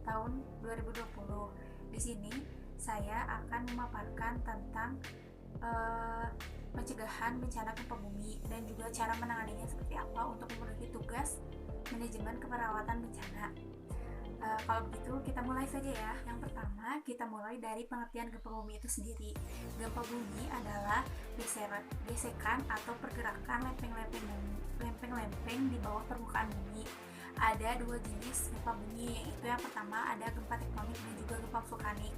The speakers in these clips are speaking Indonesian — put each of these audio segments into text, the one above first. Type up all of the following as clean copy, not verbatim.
tahun 2020. Di sini saya akan memaparkan tentang pencegahan bencana gempa bumi dan juga cara menanganinya seperti apa untuk memenuhi tugas manajemen keperawatan bencana. Kalau begitu kita mulai saja ya. Yang pertama kita mulai dari pengertian gempa bumi itu sendiri. Gempa bumi adalah gesekan atau pergerakan lempeng-lempeng di bawah permukaan bumi. Ada dua jenis gempa bumi, yaitu yang pertama ada gempa tektonik dan juga gempa vulkanik.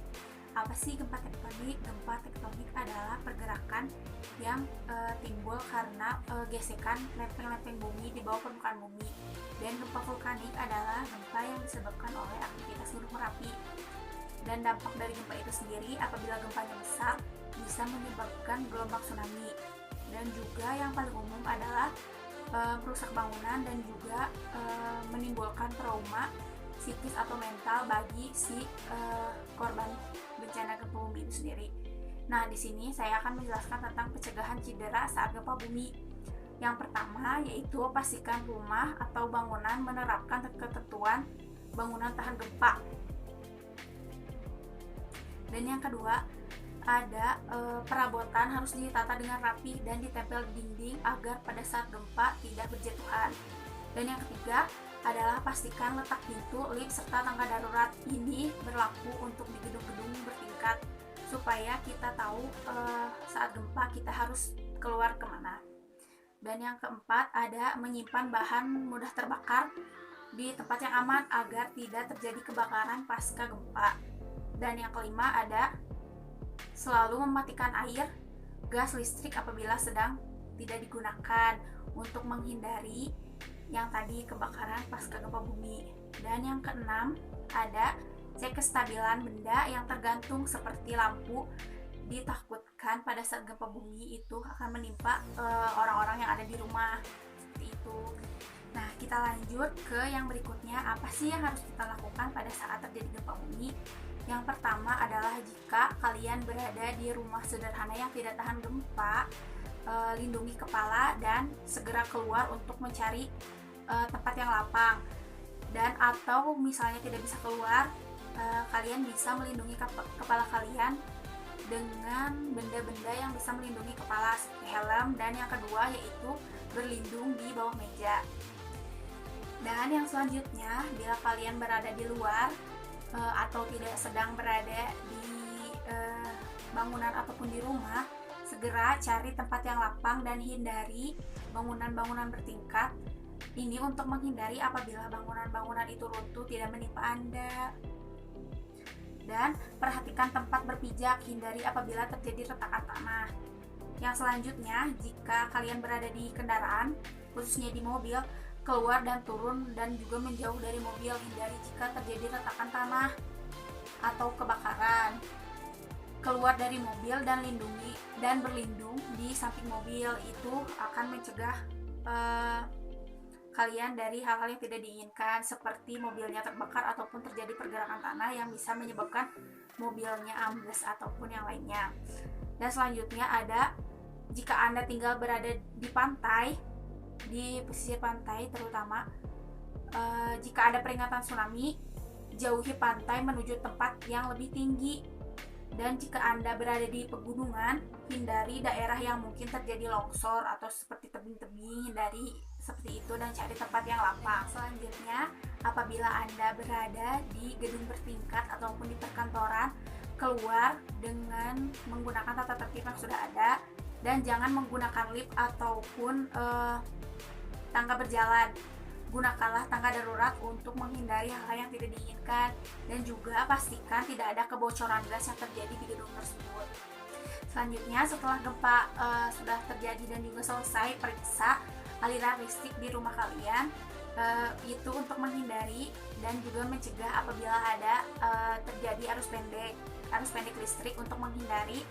Apa sih gempa tektonik? Gempa tektonik adalah pergerakan yang timbul karena gesekan lempeng-lempeng bumi di bawah permukaan bumi. Dan gempa vulkanik adalah gempa yang disebabkan oleh aktivitas gunung Merapi. Dan dampak dari gempa itu sendiri, apabila gempanya besar, bisa menyebabkan gelombang tsunami. Dan juga yang paling umum adalah merusak bangunan dan juga menimbulkan trauma psikis atau mental bagi si korban bencana gempa bumi itu sendiri. Nah, di sini saya akan menjelaskan tentang pencegahan cedera saat gempa bumi. Yang pertama yaitu pastikan rumah atau bangunan menerapkan ketentuan bangunan tahan gempa. Dan yang kedua, ada perabotan harus ditata dengan rapi dan ditempel di dinding agar pada saat gempa tidak berjatuhan. Dan yang ketiga adalah pastikan letak pintu, lift, serta tangga darurat. Ini berlaku untuk di gedung-gedung bertingkat supaya kita tahu saat gempa kita harus keluar kemana. Dan yang keempat ada menyimpan bahan mudah terbakar di tempat yang aman agar tidak terjadi kebakaran pasca gempa. Dan yang kelima ada selalu mematikan air, gas, listrik apabila sedang tidak digunakan untuk menghindari yang tadi kebakaran pasca gempa bumi. Dan yang keenam ada cek kestabilan benda yang tergantung seperti lampu. Ditakutkan pada saat gempa bumi itu akan menimpa orang-orang yang ada di rumah seperti itu. Nah, kita lanjut ke yang berikutnya. Apa sih yang harus kita lakukan pada saat terjadi gempa bumi? Yang pertama adalah jika kalian berada di rumah sederhana yang tidak tahan gempa, lindungi kepala dan segera keluar untuk mencari tempat yang lapang. Dan atau misalnya tidak bisa keluar, kalian bisa melindungi kepala kalian dengan benda-benda yang bisa melindungi kepala seperti helm. Dan yang kedua yaitu berlindung di bawah meja. Dan yang selanjutnya, bila kalian berada di luar atau tidak sedang berada di bangunan ataupun di rumah, segera cari tempat yang lapang dan hindari bangunan-bangunan bertingkat. Ini untuk menghindari apabila bangunan-bangunan itu runtuh tidak menimpa Anda. Dan perhatikan tempat berpijak, hindari apabila terjadi retakan tanah. Yang selanjutnya, jika kalian berada di kendaraan, khususnya di mobil, keluar dan turun dan juga menjauh dari mobil. Hindari jika terjadi retakan tanah atau kebakaran. Keluar dari mobil dan berlindung di samping mobil. Itu akan mencegah kalian dari hal-hal yang tidak diinginkan seperti mobilnya terbakar ataupun terjadi pergerakan tanah yang bisa menyebabkan mobilnya ambles ataupun yang lainnya. Dan selanjutnya ada jika Anda tinggal berada di pantai, di pesisir pantai terutama, jika ada peringatan tsunami, jauhi pantai menuju tempat yang lebih tinggi. Dan jika Anda berada di pegunungan, hindari daerah yang mungkin terjadi longsor atau seperti tebing-tebing, hindari seperti itu dan cari tempat yang lapang. Selanjutnya, apabila Anda berada di gedung bertingkat ataupun di perkantoran, keluar dengan menggunakan tata tertib yang sudah ada dan jangan menggunakan lift ataupun tangga berjalan. Gunakanlah tangga darurat untuk menghindari hal-hal yang tidak diinginkan dan juga pastikan tidak ada kebocoran gas yang terjadi di gedung tersebut. Selanjutnya, setelah gempa sudah terjadi dan juga selesai, periksa aliran listrik di rumah kalian. Itu untuk menghindari dan juga mencegah apabila ada terjadi arus pendek listrik untuk menghindari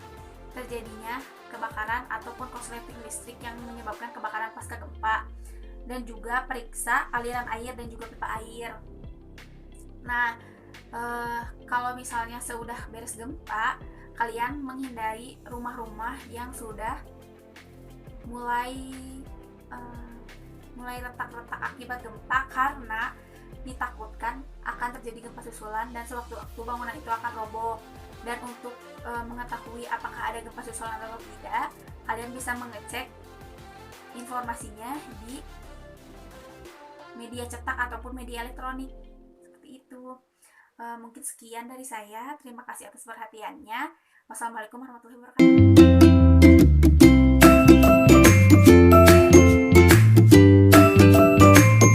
terjadinya kebakaran ataupun korsleting listrik yang menyebabkan kebakaran pasca gempa. Dan juga periksa aliran air dan juga pipa air. Nah, kalau misalnya sudah beres gempa, kalian menghindari rumah-rumah yang sudah mulai retak-retak akibat gempa, karena ditakutkan akan terjadi gempa susulan dan sewaktu-waktu bangunan itu akan roboh. Dan untuk mengetahui apakah ada gempa susulan atau tidak, kalian bisa mengecek informasinya di media cetak ataupun media elektronik seperti itu. Mungkin sekian dari saya. Terima kasih atas perhatiannya. Wassalamualaikum warahmatullahi wabarakatuh.